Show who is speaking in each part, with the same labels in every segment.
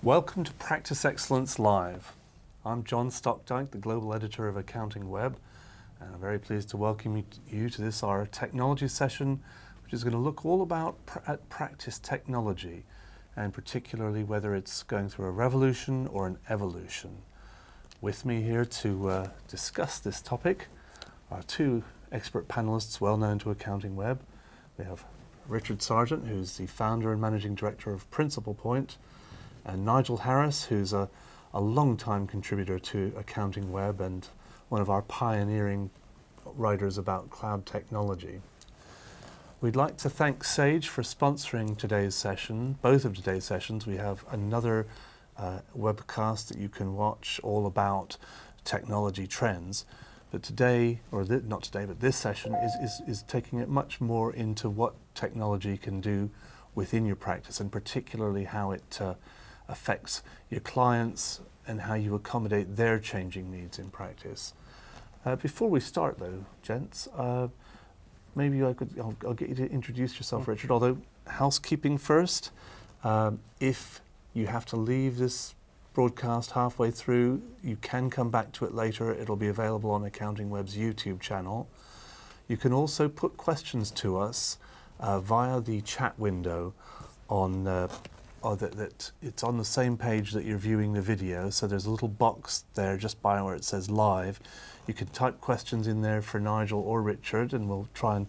Speaker 1: Welcome to Practice Excellence Live. I'm John Stokdyk, the Global Editor of AccountingWEB, and I'm very pleased to welcome you to this, our technology session, which is going to look all about at practice technology, and particularly whether it's going through a revolution or an evolution. With me here to discuss this topic are two expert panelists well known to AccountingWEB. We have Richard Sargent, who's the founder and managing director of Principal Point, and Nigel Harris, who's a long-time contributor to AccountingWEB and one of our pioneering writers about cloud technology. We'd like to thank Sage for sponsoring today's session, both of today's sessions. We have another webcast that you can watch all about technology trends. But today, or not today, but this session is taking it much more into what technology can do within your practice, and particularly how it affects your clients and how you accommodate their changing needs in practice. Before we start though, gents, maybe I'll get you to introduce yourself, Richard, although housekeeping first. If you have to leave this broadcast halfway through, you can come back to it later. It'll be available on AccountingWEB's YouTube channel. You can also put questions to us via the chat window on it's on the same page that you're viewing the video, so there's a little box there just by where it says live. You can type questions in there for Nigel or Richard, and we'll try and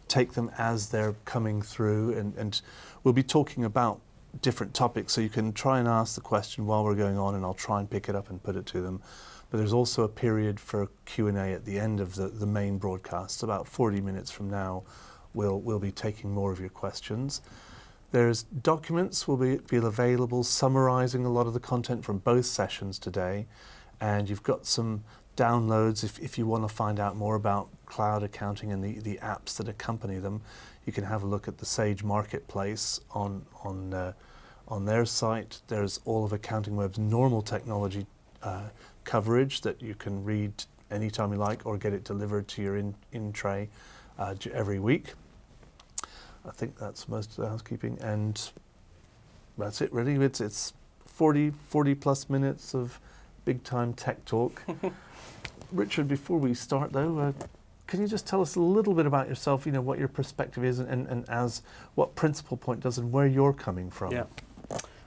Speaker 1: take them as they're coming through, and we'll be talking about different topics, so you can try and ask the question while we're going on, and I'll try and pick it up and put it to them. But there's also a period for Q&A at the end of the main broadcast. About 40 minutes from now, we'll be taking more of your questions. There's documents will be available summarizing a lot of the content from both sessions today, and you've got some downloads if you want to find out more about cloud accounting and the apps that accompany them. You can have a look at the Sage Marketplace on their site. There's all of AccountingWEB's normal technology coverage that you can read anytime you like, or get it delivered to your in tray every week. I think that's most of the housekeeping, and that's it really. It's 40 plus minutes of big time tech talk. Richard, before we start though, can you just tell us a little bit about yourself, what your perspective is, and as what Principal Point does and where you're coming from?
Speaker 2: Yeah.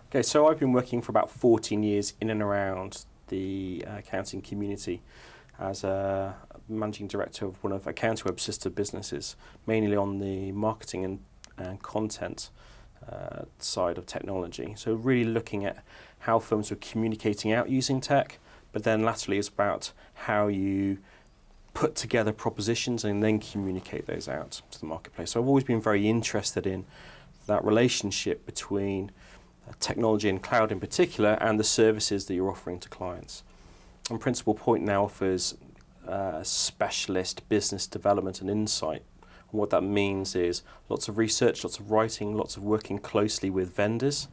Speaker 2: Okay, so I've been working for about 14 years in and around the accounting community as a managing director of one of AccountingWEB's sister businesses, mainly on the marketing and content side of technology. So really looking at how firms are communicating out using tech, but then latterly it's about how you put together propositions and then communicate those out to the marketplace. So I've always been very interested in that relationship between technology and cloud in particular and the services that you're offering to clients. And Principal Point now offers specialist business development and insight. And what that means is lots of research, lots of writing, lots of working closely with vendors,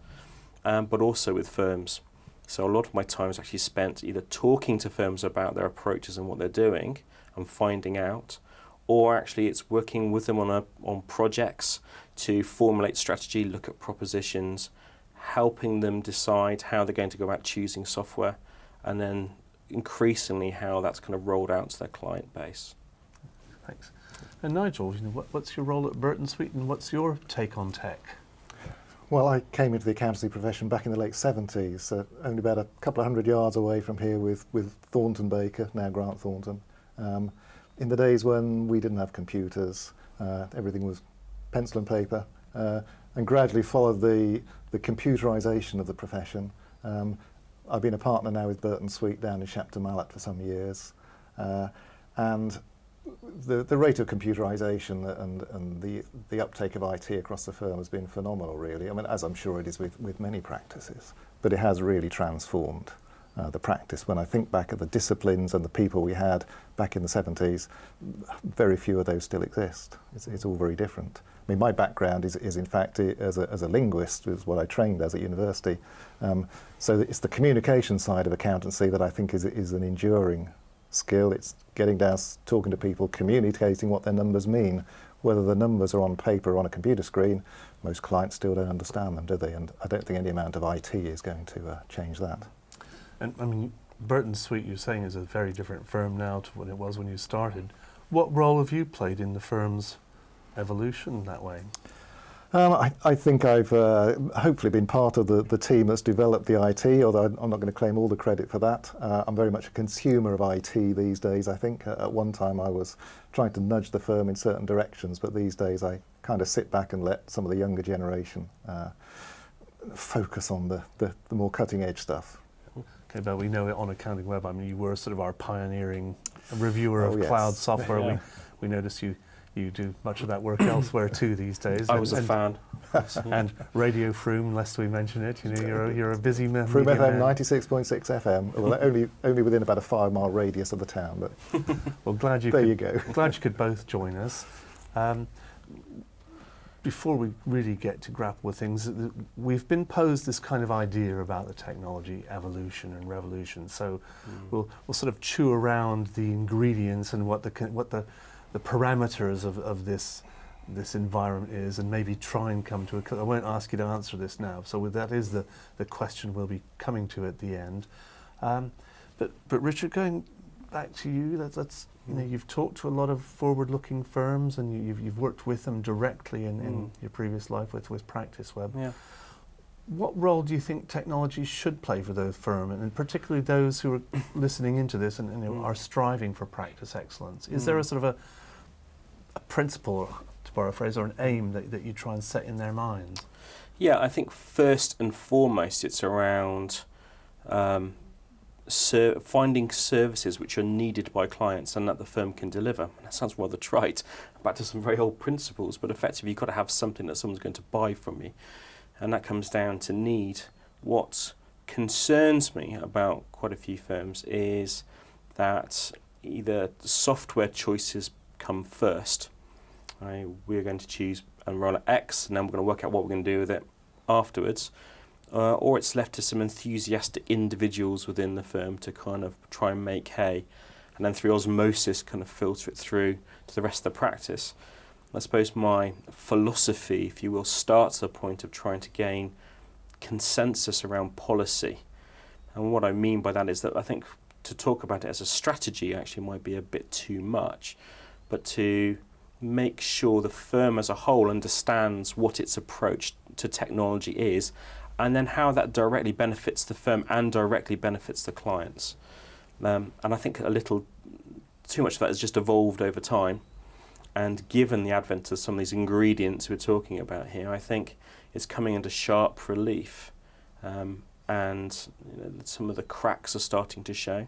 Speaker 2: but also with firms. So a lot of my time is actually spent either talking to firms about their approaches and what they're doing and finding out, or actually it's working with them on projects to formulate strategy, look at propositions, helping them decide how they're going to go about choosing software, and then increasingly how that's kind of rolled out to their client base.
Speaker 1: Thanks. And Nigel, what's your role at Burton Sweet, and what's your take on tech?
Speaker 3: Well, I came into the accountancy profession back in the late 70s, only about a couple of hundred yards away from here with Thornton Baker, now Grant Thornton. In the days when we didn't have computers, everything was pencil and paper, and gradually followed the computerization of the profession. I've been a partner now with Burton Sweet down in Shapton Mallet for some years, and the rate of computerization and the uptake of IT across the firm has been phenomenal, really. I mean, as I'm sure it is with many practices, but it has really transformed the practice. When I think back at the disciplines and the people we had back in the 70s, very few of those still exist. It's all very different. I mean, my background is in fact as a linguist, is what I trained as at university. So it's the communication side of accountancy that I think is an enduring skill. It's getting down, talking to people, communicating what their numbers mean, whether the numbers are on paper or on a computer screen, most clients still don't understand them, do they? And I don't think any amount of IT is going to change that.
Speaker 1: And I mean, Burton Sweet, you're saying, is a very different firm now to what it was when you started. What role have you played in the firm's evolution that way?
Speaker 3: I think I've hopefully been part of the team that's developed the IT, although I'm not going to claim all the credit for that. I'm very much a consumer of IT these days, I think. At one time I was trying to nudge the firm in certain directions, but these days I kind of sit back and let some of the younger generation focus on the more cutting edge stuff.
Speaker 1: Okay, but we know it on AccountingWEB. I mean, you were sort of our pioneering reviewer of
Speaker 3: yes.
Speaker 1: cloud software.
Speaker 2: Yeah.
Speaker 1: We noticed you do much of that work elsewhere too these days.
Speaker 2: I was a fan.
Speaker 1: And Radio Froome, lest we mention it, you know, you're a busy man.
Speaker 3: Froome FM 96.6 FM, well, only within about a 5-mile radius of the town. But
Speaker 1: well, glad you.
Speaker 3: There
Speaker 1: could,
Speaker 3: you go.
Speaker 1: Glad you could both join us. Before we really get to grapple with things, we've been posed this kind of idea about the technology evolution and revolution. So we'll sort of chew around the ingredients and what the parameters of this environment is, and maybe try and come to a. I won't ask you to answer this now. So that is the question we'll be coming to at the end. But Richard, going back to you, that's you know, you've talked to a lot of forward-looking firms, and you've worked with them directly in your previous life with PracticeWEB.
Speaker 2: Yeah.
Speaker 1: What role do you think technology should play for those firms, and particularly those who are listening into this and you know, are striving for practice excellence? Is there a sort of a principle, to borrow a phrase, or an aim that you try and set in their minds?
Speaker 2: Yeah, I think first and foremost it's around finding services which are needed by clients and that the firm can deliver. That sounds rather trite, back to some very old principles, but effectively you've got to have something that someone's going to buy from you. And that comes down to need. What concerns me about quite a few firms is that either the software choices come first. We're going to choose and roll at X, and then we're going to work out what we're going to do with it afterwards. Or it's left to some enthusiastic individuals within the firm to kind of try and make hay, and then through osmosis kind of filter it through to the rest of the practice. I suppose my philosophy, if you will, starts at the point of trying to gain consensus around policy. And what I mean by that is that I think to talk about it as a strategy actually might be a bit too much, but to make sure the firm as a whole understands what its approach to technology is, and then how that directly benefits the firm and directly benefits the clients. And I think a little too much of that has just evolved over time. And given the advent of some of these ingredients we're talking about here, I think it's coming into sharp relief. And you know, some of the cracks are starting to show.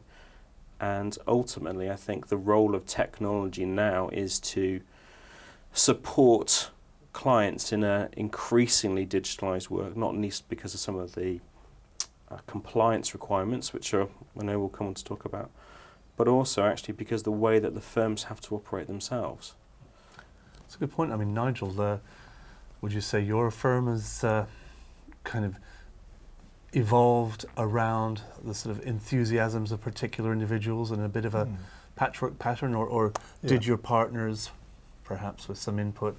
Speaker 2: And ultimately, I think the role of technology now is to support clients in an increasingly digitalised work, not least because of some of the compliance requirements, which I know we'll come on to talk about, but also actually because the way that the firms have to operate themselves.
Speaker 1: That's a good point. I mean, Nigel, would you say your firm has kind of evolved around the sort of enthusiasms of particular individuals and a bit of a patchwork pattern, or did your partners, perhaps with some input,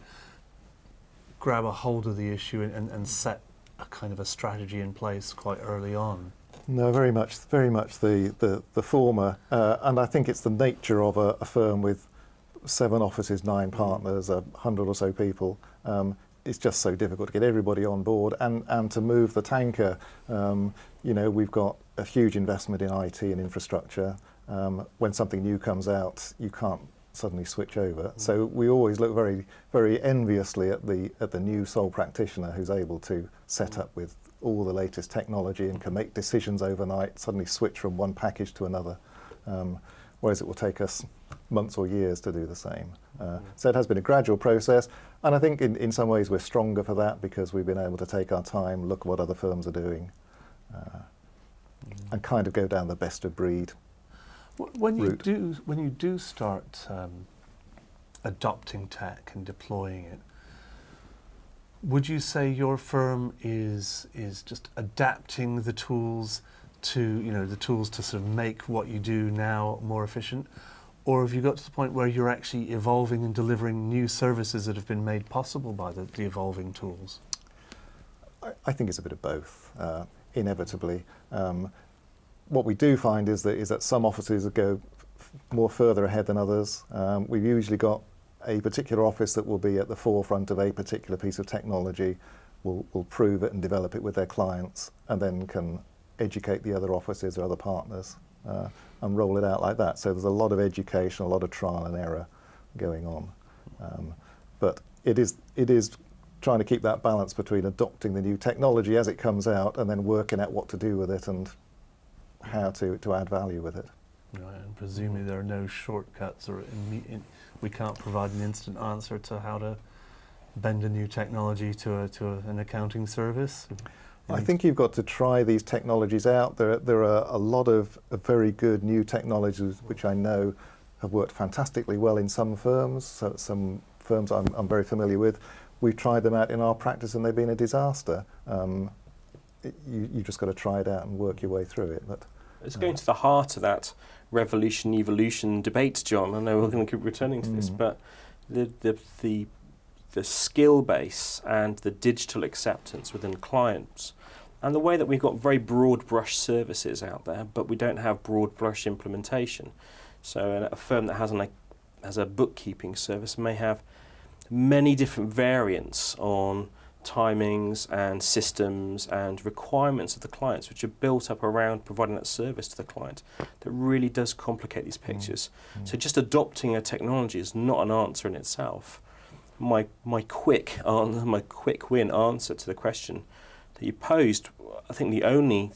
Speaker 1: grab a hold of the issue and set a kind of a strategy in place quite early on?
Speaker 3: No, very much the former, and I think it's the nature of a firm with 7 offices, 9 partners, 100 or so people. It's just so difficult to get everybody on board and to move the tanker. You know, we've got a huge investment in IT and infrastructure. When something new comes out, you can't suddenly switch over. So we always look very, very enviously at the new sole practitioner who's able to set up with all the latest technology and can make decisions overnight, suddenly switch from one package to another, whereas it will take us months or years to do the same. So it has been a gradual process, and I think in some ways we're stronger for that because we've been able to take our time, look at what other firms are doing, and kind of go down the best of breed
Speaker 1: when
Speaker 3: route.
Speaker 1: you do start adopting tech and deploying it, would you say your firm is just adapting the tools to, you know, the tools to sort of make what you do now more efficient, Or have you got to the point where you're actually evolving and delivering new services that have been made possible by the evolving tools?
Speaker 3: I think it's a bit of both, inevitably. What we do find is that some offices go more further ahead than others. We've usually got a particular office that will be at the forefront of a particular piece of technology, will prove it and develop it with their clients, and then can educate the other offices or other partners and roll it out like that. So there's a lot of education, a lot of trial and error going on. But it is trying to keep that balance between adopting the new technology as it comes out and then working out what to do with it and how to add value with it.
Speaker 1: Right, and presumably there are no shortcuts, or we can't provide an instant answer to how to bend a new technology to an accounting service.
Speaker 3: I think you've got to try these technologies out. There are a lot of very good new technologies which I know have worked fantastically well in some firms. So some firms I'm very familiar with, we've tried them out in our practice and they've been a disaster. You just got to try it out and work your way through it. But
Speaker 2: it's going to the heart of that revolution evolution debate, John. I know we're going to keep returning to this, but the skill base and the digital acceptance within clients, and the way that we've got very broad brush services out there, but we don't have broad brush implementation. So a firm that has a bookkeeping service may have many different variants on timings and systems and requirements of the clients, which are built up around providing that service to the client, that really does complicate these pictures. So just adopting a technology is not an answer in itself. My quick win answer to the question that you posed, I think the only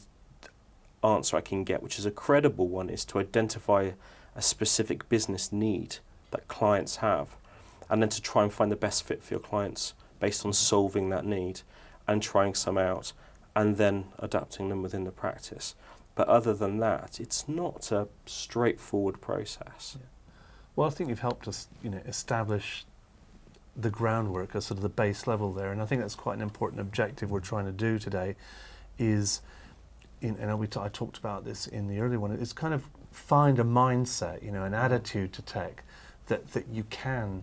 Speaker 2: answer I can get, which is a credible one, is to identify a specific business need that clients have, and then to try and find the best fit for your clients based on solving that need and trying some out and then adapting them within the practice. But other than that, it's not a straightforward process.
Speaker 1: Yeah. Well, I think you've helped us, establish the groundwork as sort of the base level there, and I think that's quite an important objective we're trying to do today. Is, I talked about this in the early one. It's kind of find a mindset, an attitude to tech that you can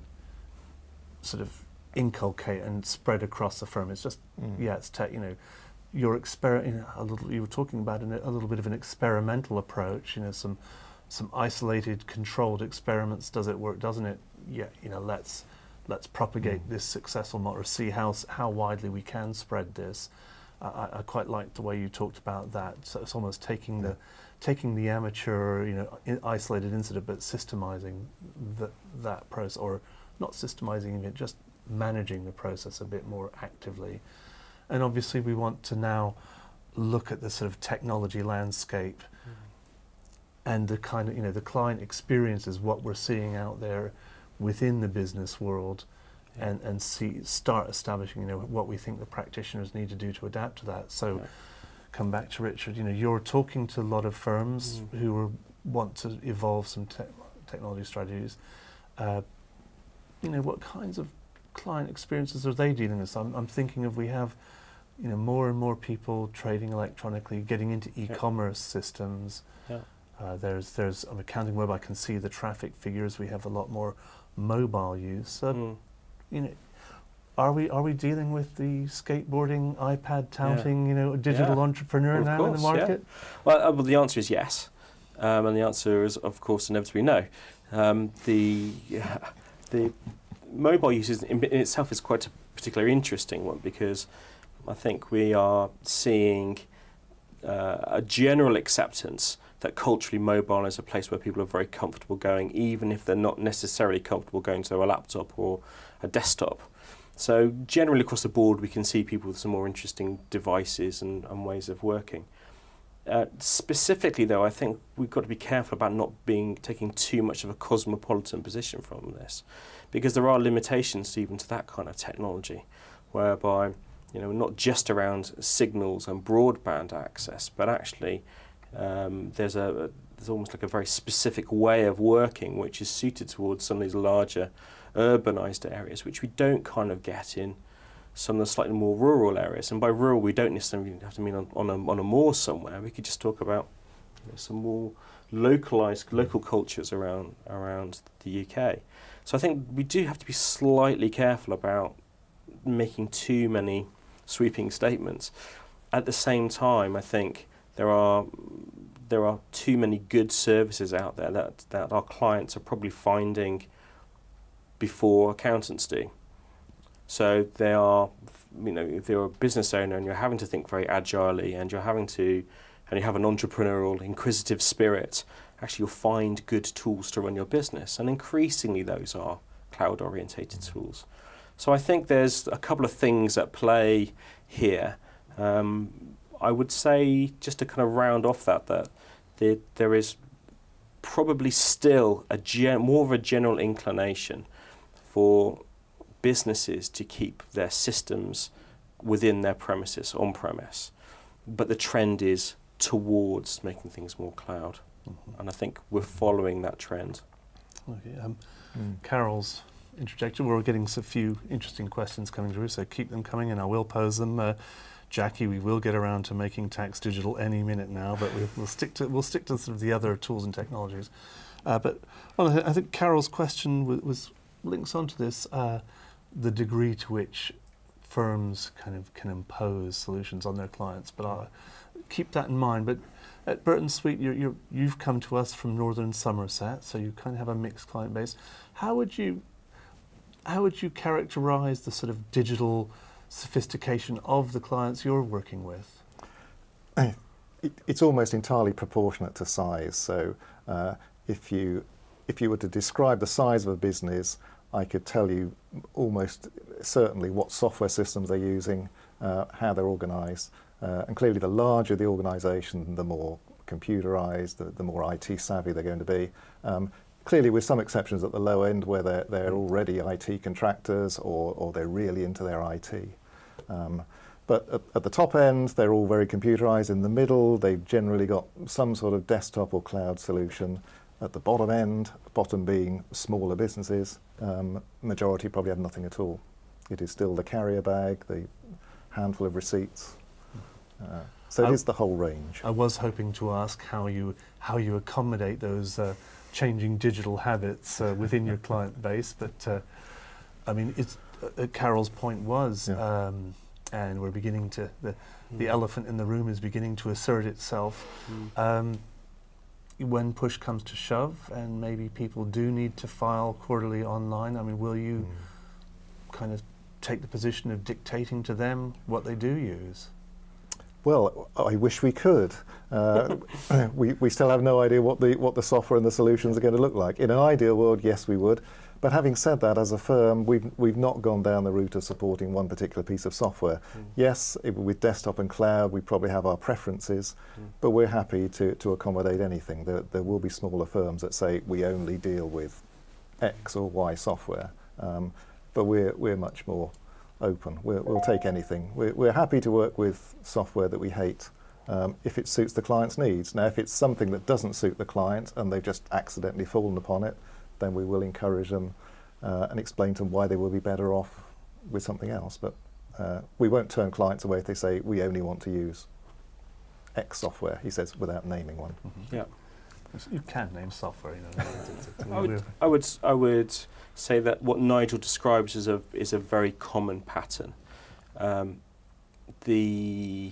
Speaker 1: sort of inculcate and spread across the firm. It's just it's tech. You were talking about a little bit of an experimental approach. Some isolated, controlled experiments. Does it work? Doesn't it? Yeah. Let's propagate this successful model, or see how widely we can spread this. I quite liked the way you talked about that. So it's almost taking the amateur, isolated incident, but systemizing that process, or not systemizing it, just managing the process a bit more actively. And obviously we want to now look at the sort of technology landscape and the kind of, the client experiences, what we're seeing out there within the business world, and start establishing, what we think the practitioners need to do to adapt to that. So come back to Richard, you're talking to a lot of firms who want to evolve some technology strategies. What kinds of client experiences are they dealing with? I'm thinking of, we have more and more people trading electronically, getting into e-commerce systems. There's AccountingWEB, I can see the traffic figures. We have a lot more mobile use. Are we dealing with the skateboarding, iPad touting, digital entrepreneur now in the market?
Speaker 2: Yeah. Well, the answer is yes, and the answer is, of course, inevitably no. The mobile use in itself is quite a particularly interesting one, because I think we are seeing a general acceptance that culturally mobile is a place where people are very comfortable going, even if they're not necessarily comfortable going to a laptop or a desktop. So generally across the board, we can see people with some more interesting devices and ways of working. Specifically, though, I think we've got to be careful about not taking too much of a cosmopolitan position from this, because there are limitations even to that kind of technology, whereby not just around signals and broadband access, but actually there's almost like a very specific way of working which is suited towards some of these larger urbanized areas, which we don't kind of get in some of the slightly more rural areas. And by rural, we don't necessarily have to mean on a moor somewhere. We could just talk about some more local cultures around the UK. So I think we do have to be slightly careful about making too many sweeping statements. At the same time, I think there are too many good services out there that our clients are probably finding before accountants do. So they are, if you're a business owner and you're having to think very agilely and you have an entrepreneurial, inquisitive spirit, actually you'll find good tools to run your business. And increasingly those are cloud-orientated tools. So I think there's a couple of things at play here. I would say, just to kind of round off that there is probably still more of a general inclination for businesses to keep their systems within their premises, on-premise. But the trend is towards making things more cloud. Mm-hmm. And I think we're following that trend.
Speaker 1: Okay, Carol's interjected. We're getting a few interesting questions coming through, so keep them coming and I will pose them. Jackie, we will get around to making tax digital any minute now, but we'll stick to sort of the other tools and technologies. But I think Carol's question was links onto this, the degree to which firms kind of can impose solutions on their clients. But I'll keep that in mind. But at Burton Sweet, you've come to us from Northern Somerset, so you kind of have a mixed client base. How would you characterise the sort of digital sophistication of the clients you're working with?
Speaker 3: It's almost entirely proportionate to size. So if you were to describe the size of a business, I could tell you almost certainly what software systems they're using, how they're organised, and clearly the larger the organisation, the more computerised, the more IT savvy they're going to be. Clearly with some exceptions at the low end where they're already IT contractors or they're really into their IT. But at the top end, they're all very computerised. In the middle, they've generally got some sort of desktop or cloud solution. At the bottom being smaller businesses, majority probably have nothing at all. It is still the carrier bag, the handful of receipts. So it is the whole range. I
Speaker 1: was hoping to ask how you accommodate those changing digital habits within your client base, but I mean, it's Carol's point was, and we're beginning to the elephant in the room is beginning to assert itself. When push comes to shove, and maybe people do need to file quarterly online, I mean, will you kind of take the position of dictating to them what they do use?
Speaker 3: Well, I wish we could. We still have no idea what the software and the solutions are going to look like. In an ideal world, yes, we would. But having said that, as a firm, we've not gone down the route of supporting one particular piece of software. Yes, with desktop and cloud, we probably have our preferences, but we're happy to accommodate anything. There will be smaller firms that say we only deal with X or Y software, but we're much more open. We'll take anything. We're happy to work with software that we hate if it suits the client's needs. Now, if it's something that doesn't suit the client and they've just accidentally fallen upon it, then we will encourage them and explain to them why they will be better off with something else. But we won't turn clients away if they say we only want to use X software, he says, without naming one.
Speaker 1: Mm-hmm. Yeah. You can name software, you know.
Speaker 2: I would say that what Nigel describes is a very common pattern. The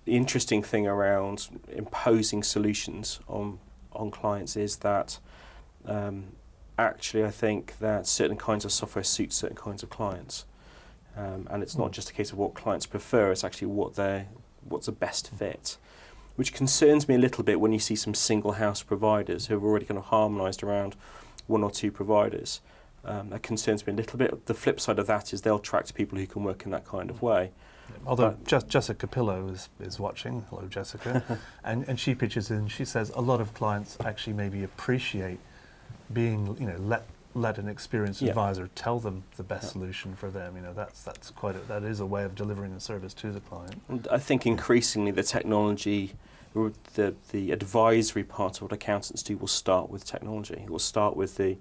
Speaker 2: interesting thing around imposing solutions on clients is that actually I think that certain kinds of software suit certain kinds of clients, and it's not just a case of what clients prefer. It's actually what's the best fit. Which concerns me a little bit when you see some single house providers who have already kind of harmonised around one or two providers. That concerns me a little bit. The flip side of that is they'll attract people who can work in that kind of way.
Speaker 1: Although Jessica Pillow is watching, hello Jessica, and she pitches in, she says a lot of clients actually maybe appreciate being, let an experienced advisor tell them the best solution for them. That is a way of delivering a service to the client.
Speaker 2: And I think increasingly the technology, the advisory part of what accountants do will start with technology. It will start with the,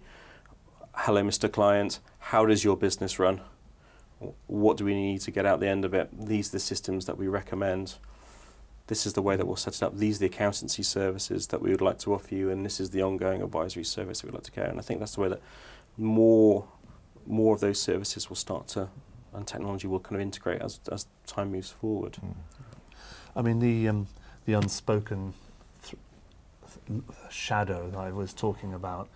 Speaker 2: hello Mr. Client, how does your business run? What do we need to get out the end of it? These are the systems that we recommend. this is the way that we'll set it up. These are the accountancy services that we would like to offer you, and this is the ongoing advisory service that we'd like to carry. And I think that's the way that more of those services will start to, and technology will kind of integrate as time moves forward.
Speaker 1: I mean, the unspoken shadow that I was talking about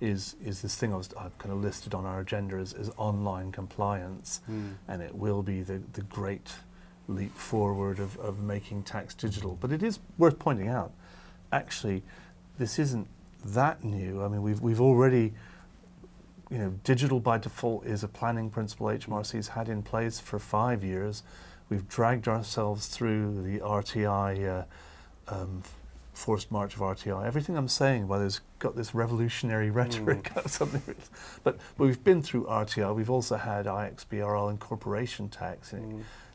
Speaker 1: is this thing I've kind of listed on our agenda as online compliance, and it will be the great leap forward of making tax digital. But it is worth pointing out, actually, this isn't that new. I mean, we've already, digital by default is a planning principle HMRC's had in place for 5 years. We've dragged ourselves through the RTI, forced march of RTI. Everything I'm saying, well, has got this revolutionary rhetoric or something. But we've been through RTI. We've also had IXBRL and corporation tax.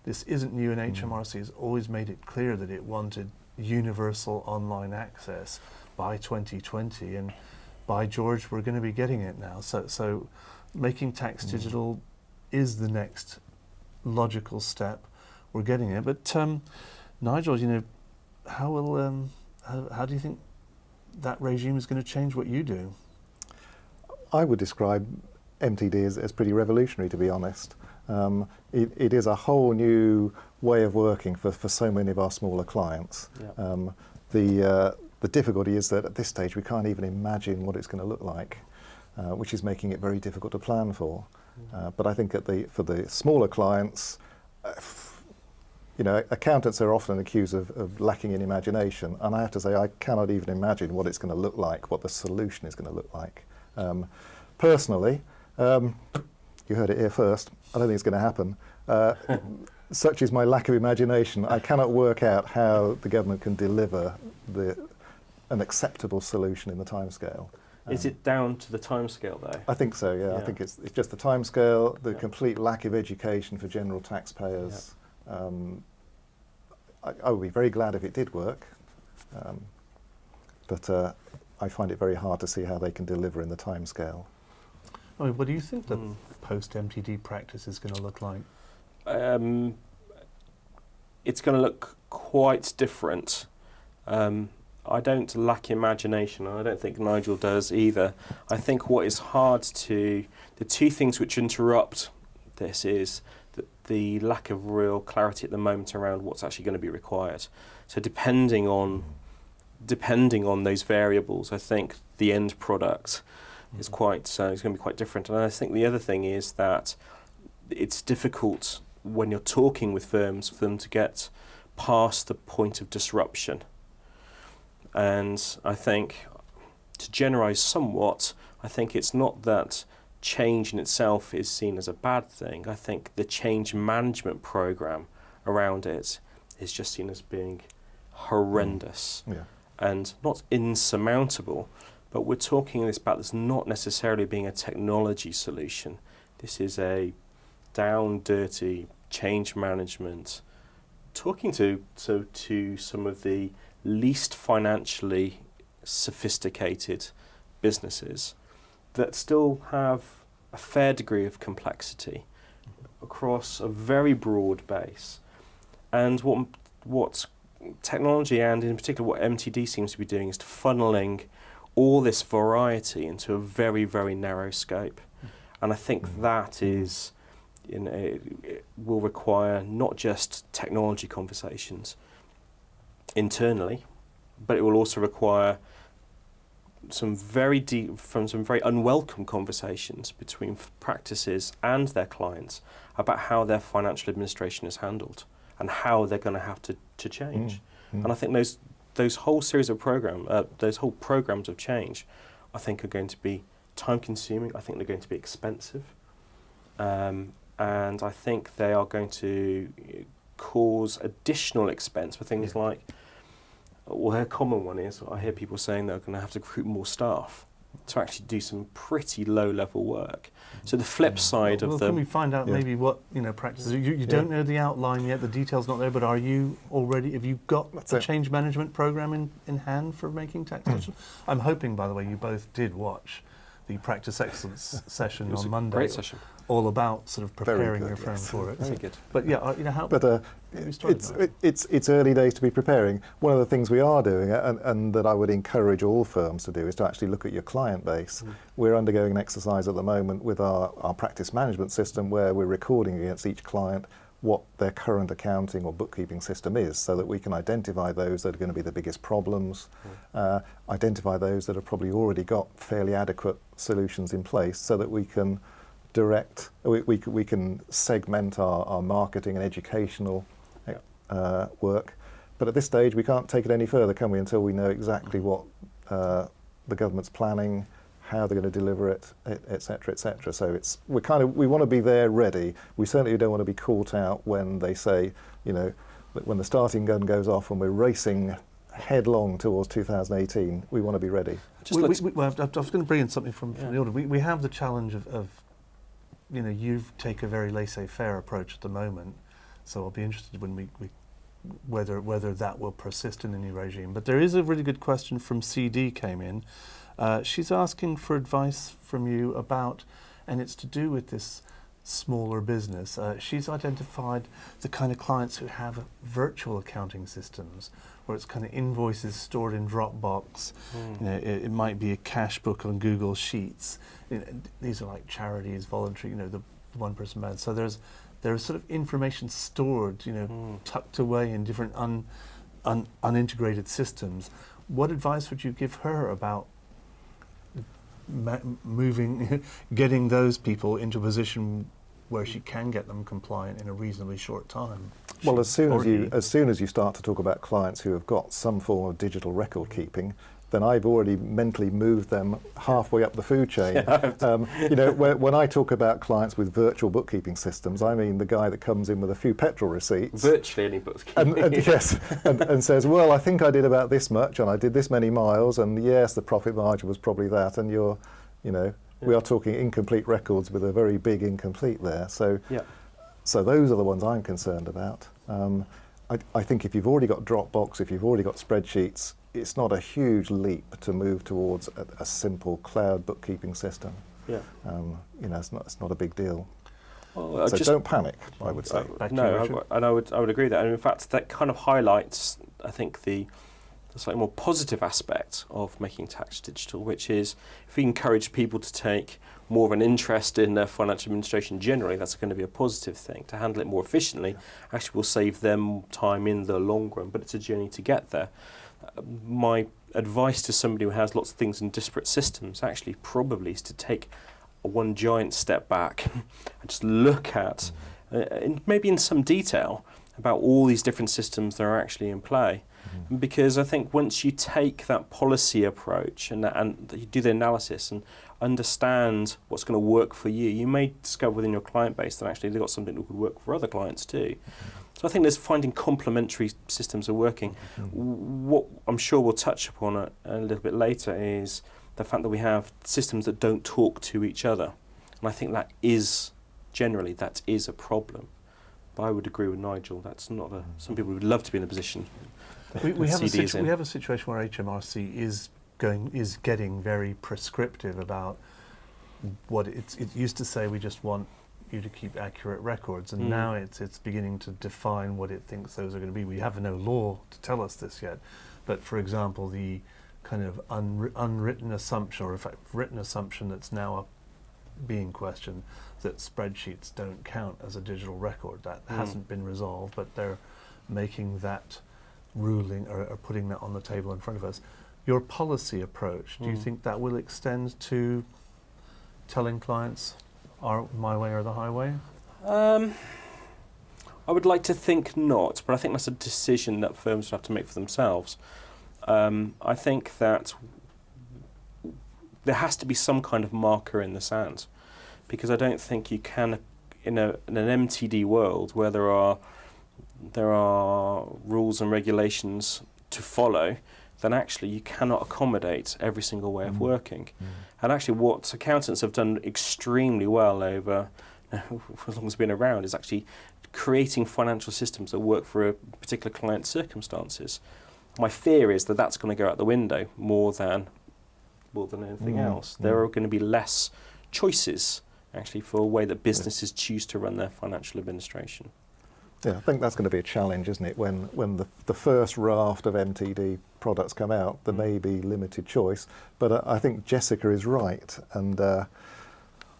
Speaker 1: This isn't new, and HMRC has always made it clear that it wanted universal online access by 2020, and by George, we're going to be getting it now. So making tax digital is the next logical step. We're getting it. But Nigel, how do you think that regime is going to change what you do?
Speaker 3: I would describe MTD as pretty revolutionary, to be honest. It is a whole new way of working for so many of our smaller clients. Yeah. The difficulty is that at this stage we can't even imagine what it's going to look like, which is making it very difficult to plan for. But I think for the smaller clients, accountants are often accused of lacking in imagination, and I have to say I cannot even imagine what it's going to look like, what the solution is going to look like. Personally, you heard it here first, I don't think it's going to happen. Such is my lack of imagination. I cannot work out how the government can deliver an acceptable solution in the timescale.
Speaker 2: Is it down to the timescale, though?
Speaker 3: I think so, yeah. I think it's just the timescale, the complete lack of education for general taxpayers. I would be very glad if it did work, but I find it very hard to see how they can deliver in the timescale.
Speaker 1: I mean, what do you think the post-MTD practice is going to look like?
Speaker 2: It's going to look quite different. I don't lack imagination, and I don't think Nigel does either. I think what is hard the two things which interrupt this is the lack of real clarity at the moment around what's actually going to be required. So depending on those variables, I think the end product is it's going to be quite different. And I think the other thing is that it's difficult when you're talking with firms for them to get past the point of disruption. And I think, to generalise somewhat, I think it's not that change in itself is seen as a bad thing. I think the change management programme around it is just seen as being horrendous and not insurmountable. But we're talking about this not necessarily being a technology solution. This is a down, dirty change management, talking to some of the least financially sophisticated businesses that still have a fair degree of complexity across a very broad base. And what technology, and in particular what MTD seems to be doing, is to funneling all this variety into a very, very narrow scope. And I think that is, it will require not just technology conversations internally, but it will also require some very unwelcome conversations between practices and their clients about how their financial administration is handled and how they're going to have to change. And I think those whole series of those whole programs of change, I think are going to be time consuming. I think they're going to be expensive, and I think they are going to cause additional expense for things like, well, a common one is I hear people saying they're going to have to recruit more staff to actually do some pretty low-level work. So the flip side of
Speaker 1: can we find out maybe what practices? You don't know the outline yet, the details not there, but are you already? Have you got a change management program in hand for making tax digital? I'm hoping, by the way, you both did watch the Practice Excellence session
Speaker 2: It was
Speaker 1: on
Speaker 2: a
Speaker 1: Monday.
Speaker 2: great session.
Speaker 1: All about sort of
Speaker 3: Very
Speaker 1: preparing
Speaker 3: good,
Speaker 1: your firm
Speaker 3: yes.
Speaker 1: for it.
Speaker 2: Very good.
Speaker 1: But yeah, how
Speaker 3: But
Speaker 1: we started, Nigel?
Speaker 3: it's early days to be preparing. One of the things we are doing, and that I would encourage all firms to do, is to actually look at your client base. We're undergoing an exercise at the moment with our practice management system where we're recording against each client what their current accounting or bookkeeping system is, so that we can identify those that are going to be the biggest problems, identify those that have probably already got fairly adequate solutions in place, so that we can we can segment our marketing and educational work. But at this stage, we can't take it any further, can we, until we know exactly what the government's planning, how they're going to deliver it, et cetera, et cetera. So we want to be there ready. We certainly don't want to be caught out when they say, that when the starting gun goes off and we're racing headlong towards 2018, we want to be ready.
Speaker 1: Well, I was going to bring in something from the order. We have the challenge of you take a very laissez-faire approach at the moment, so I'll be interested when we whether that will persist in the new regime. But there is a really good question from CD came in. She's asking for advice from you about, and it's to do with this smaller business. She's identified the kind of clients who have virtual accounting systems, where it's kind of invoices stored in Dropbox. It might be a cash book on Google Sheets. These are like charities, voluntary. The one-person band. So there's sort of information stored, tucked away in different unintegrated systems. What advice would you give her about getting those people into a position where she can get them compliant in a reasonably short time?
Speaker 3: Well, as soon as you start to talk about clients who have got some form of digital record keeping, then I've already mentally moved them halfway up the food chain. When I talk about clients with virtual bookkeeping systems, I mean the guy that comes in with a few petrol receipts.
Speaker 2: Virtually any bookkeeping.
Speaker 3: and says, well, I think I did about this much, and I did this many miles, and yes, the profit margin was probably that, and we are talking incomplete records with a very big incomplete there. So those are the ones I'm concerned about. I think if you've already got Dropbox, if you've already got spreadsheets, it's not a huge leap to move towards a simple cloud bookkeeping system. It's not a big deal.
Speaker 2: Well,
Speaker 3: so don't panic, I would say.
Speaker 2: I would agree with that. And in fact, that kind of highlights, I think, the slightly more positive aspect of making tax digital, which is if we encourage people to take more of an interest in their financial administration generally, that's going to be a positive thing. To handle it more efficiently actually will save them time in the long run, but it's a journey to get there. My advice to somebody who has lots of things in disparate systems actually probably is to take one giant step back and just look at, maybe in some detail, about all these different systems that are actually in play. Because I think once you take that policy approach and you do the analysis and understand what's going to work for you, you may discover within your client base that actually they've got something that could work for other clients too. So I think there's finding complementary systems are working. What I'm sure we'll touch upon a little bit later is the fact that we have systems that don't talk to each other. And I think that is a problem. But I would agree with Nigel, that's not some people would love to be in a position.
Speaker 1: We have a situation where HMRC is getting very prescriptive about what it used to say. We just want you to keep accurate records, and now it's beginning to define what it thinks those are going to be. We have no law to tell us this yet, but for example, the kind of unwritten assumption, or in fact written assumption that's now being questioned, that spreadsheets don't count as a digital record. That hasn't been resolved, but they're making that ruling or putting that on the table in front of us. Your policy approach, do you think that will extend to telling clients my way or the highway?
Speaker 2: I would like to think not, but I think that's a decision that firms would have to make for themselves. I think that there has to be some kind of marker in the sand, because I don't think you can, in an MTD world where there are rules and regulations to follow, then actually you cannot accommodate every single way of working. And actually what accountants have done extremely well over, for as long as they've been around, is actually creating financial systems that work for a particular client's circumstances. My fear is that that's going to go out the window more than more than anything else. There are going to be less choices, actually, for a way that businesses choose to run their financial administration.
Speaker 3: Yeah, I think that's going to be a challenge, isn't it? When the first raft of MTD products come out, there may be limited choice. But I think Jessica is right. And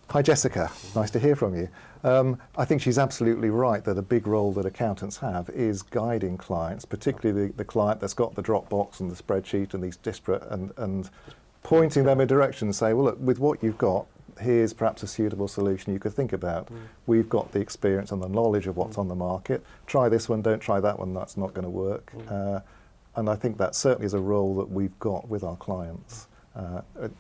Speaker 3: hi, Jessica. Nice to hear from you. I think she's absolutely right that a big role that accountants have is guiding clients, particularly the client that's got the Dropbox and the spreadsheet and these disparate, and pointing them in a direction and say, well, look, with what you've got, here's perhaps a suitable solution you could think about. We've got the experience and the knowledge of what's on the market. Try this one, don't try that one, that's not going to work. And I think that certainly is a role that we've got with our clients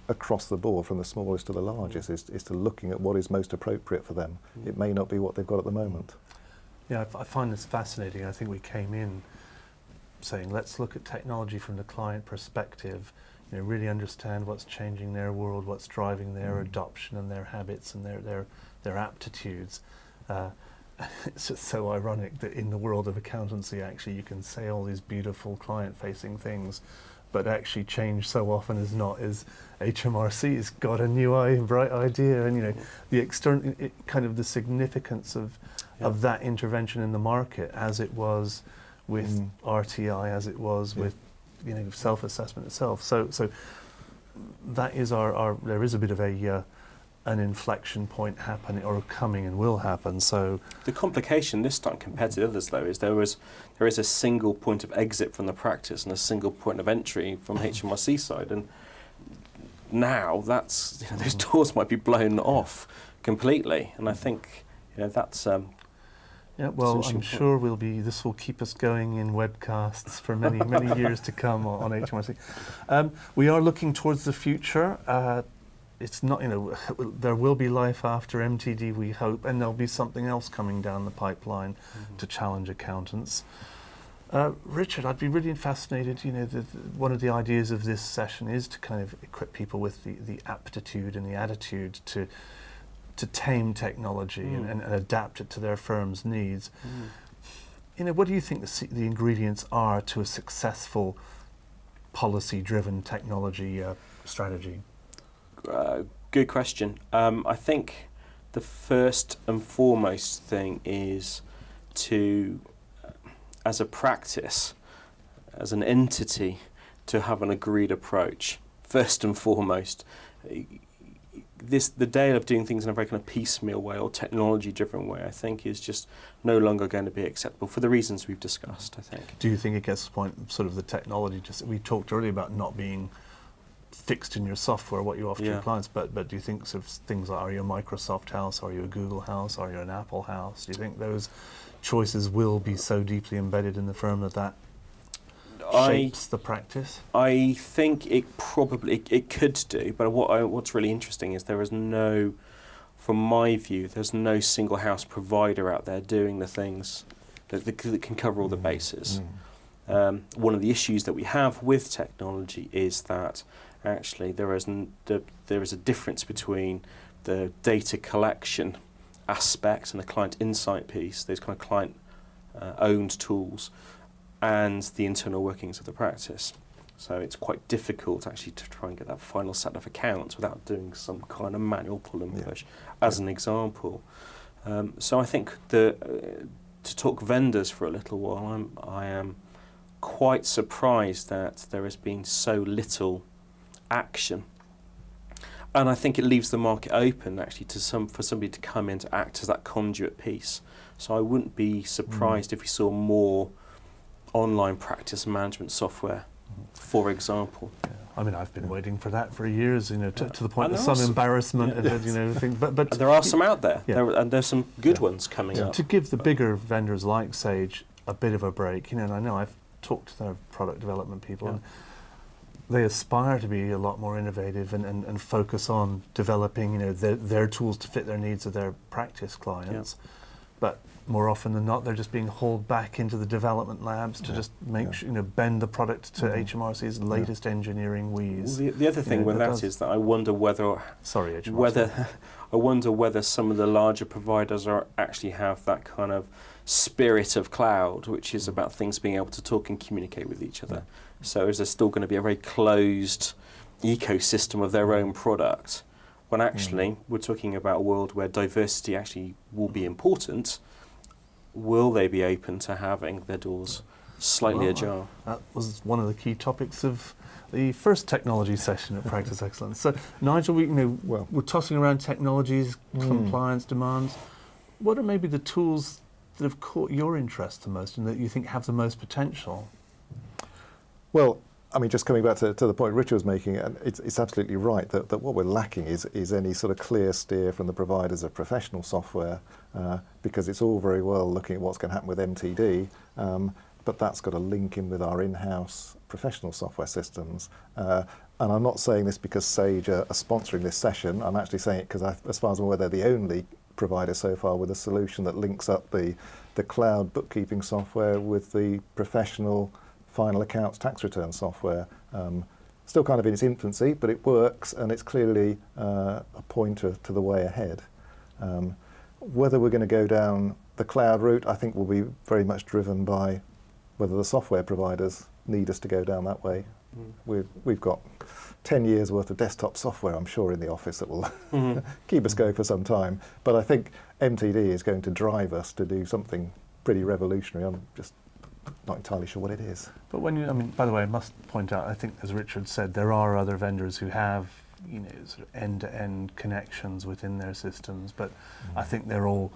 Speaker 3: across the board, from the smallest to the largest, is to looking at what is most appropriate for them. It may not be what they've got at the moment.
Speaker 1: Yeah, I find this fascinating. I think we came in saying, let's look at technology from the client perspective, really understand what's changing their world, what's driving their adoption and their habits and their aptitudes. It's just so ironic that in the world of accountancy, actually, you can say all these beautiful client-facing things, but actually change so often as not is HMRC's got a new bright idea, and the external kind of the significance of that intervention in the market, as it was with RTI, as it was with self-assessment itself. So that is there is a bit of an inflection point happening, or coming, and will happen. So
Speaker 2: the complication this time compared to the others, though, is there is a single point of exit from the practice and a single point of entry from HMRC side, and now that's those doors might be blown off completely, and I think that's.
Speaker 1: Yeah, well, I'm sure this will keep us going in webcasts for many, many years to come on HMRC. We are looking towards the future. It's not, there will be life after MTD, we hope, and there'll be something else coming down the pipeline to challenge accountants. Richard, I'd be really fascinated, one of the ideas of this session is to kind of equip people with the aptitude and the attitude to tame technology and adapt it to their firm's needs. What do you think the ingredients are to a successful policy-driven technology strategy?
Speaker 2: Good question. I think the first and foremost thing is to, as a practice, as an entity, to have an agreed approach. First and foremost, the day of doing things in a very kind of piecemeal way or technology-driven way, I think, is just no longer going to be acceptable for the reasons we've discussed, I think.
Speaker 1: Do you think it gets to the point, sort of the technology, we talked earlier about not being fixed in your software, what you offer to your clients, but do you think sort of things like, are you a Microsoft house, are you a Google house, are you an Apple house? Do you think those choices will be so deeply embedded in the firm that shapes the practice?
Speaker 2: I think it could do, but what's really interesting is from my view, there's no single house provider out there doing the things that can cover all the bases. One of the issues that we have with technology is that actually there is a difference between the data collection aspect and the client insight piece, those kind of client owned tools, and the internal workings of the practice. So it's quite difficult actually to try and get that final set of accounts without doing some kind of manual pull and push, as an example. So I think to talk vendors for a little while, I am quite surprised that there has been so little action. And I think it leaves the market open actually for somebody to come in to act as that conduit piece. So I wouldn't be surprised if we saw more online practice management software, for example.
Speaker 1: Yeah. I mean, I've been waiting for that for years, to the point of some embarrassment, but
Speaker 2: there are some out there, and there's some good ones coming up.
Speaker 1: To give the bigger vendors like Sage a bit of a break, and I know I've talked to their product development people, and they aspire to be a lot more innovative and focus on developing, their tools to fit their needs of their practice clients. But more often than not, they're just being hauled back into the development labs to just make sure, bend the product to HMRC's latest engineering wheeze.
Speaker 2: Well, the other thing with that is that I wonder whether some of the larger providers actually have that kind of spirit of cloud, which is about things being able to talk and communicate with each other. So is there still going to be a very closed ecosystem of their own product, when actually we're talking about a world where diversity actually will be important. Will they be open to having their doors slightly ajar?
Speaker 1: That was one of the key topics of the first technology session at Practice Excellence. So, Nigel, we're tossing around technologies, compliance demands. What are maybe the tools that have caught your interest the most and that you think have the most potential?
Speaker 3: Well, I mean, just coming back to the point Richard was making, it's absolutely right that what we're lacking is any sort of clear steer from the providers of professional software, because it's all very well looking at what's going to happen with MTD, but that's got to link in with our in-house professional software systems. And I'm not saying this because Sage are sponsoring this session. I'm actually saying it because, as far as I'm aware, they're the only provider so far with a solution that links up the cloud bookkeeping software with the professional final accounts tax return software. Still kind of in its infancy, but it works, and it's clearly a pointer to the way ahead. Whether we're going to go down the cloud route, I think will be very much driven by whether the software providers need us to go down that way. We've got 10 years worth of desktop software, I'm sure, in the office that will keep us going for some time. But I think MTD is going to drive us to do something pretty revolutionary. I'm just not entirely sure what it is.
Speaker 1: But by the way, I must point out, I think, as Richard said, there are other vendors who have, sort of end-to-end connections within their systems, but I think they're all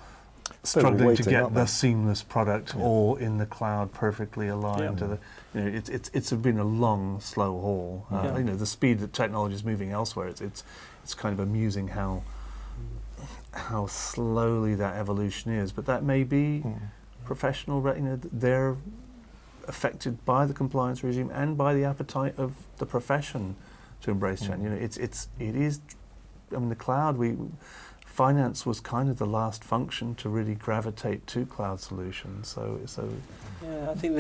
Speaker 1: struggling to get the seamless product all in the cloud, perfectly aligned to the. It's been a long, slow haul. The speed that technology is moving elsewhere, it's kind of amusing how slowly that evolution is. But that may be professional. They're affected by the compliance regime and by the appetite of the profession to embrace change. It is. I mean, the cloud. Finance was kind of the last function to really gravitate to cloud solutions. So
Speaker 2: yeah, I think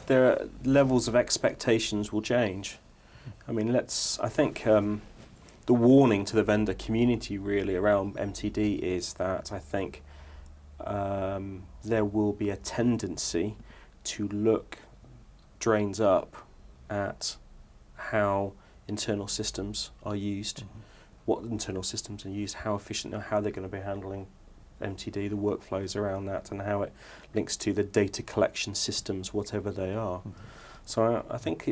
Speaker 2: there are levels of expectations will change. I mean, I think the warning to the vendor community really around MTD is that I think there will be a tendency to look drains up at how internal systems are used. What internal systems are used, how efficient, how they're going to be handling MTD, the workflows around that, and how it links to the data collection systems, whatever they are. So I think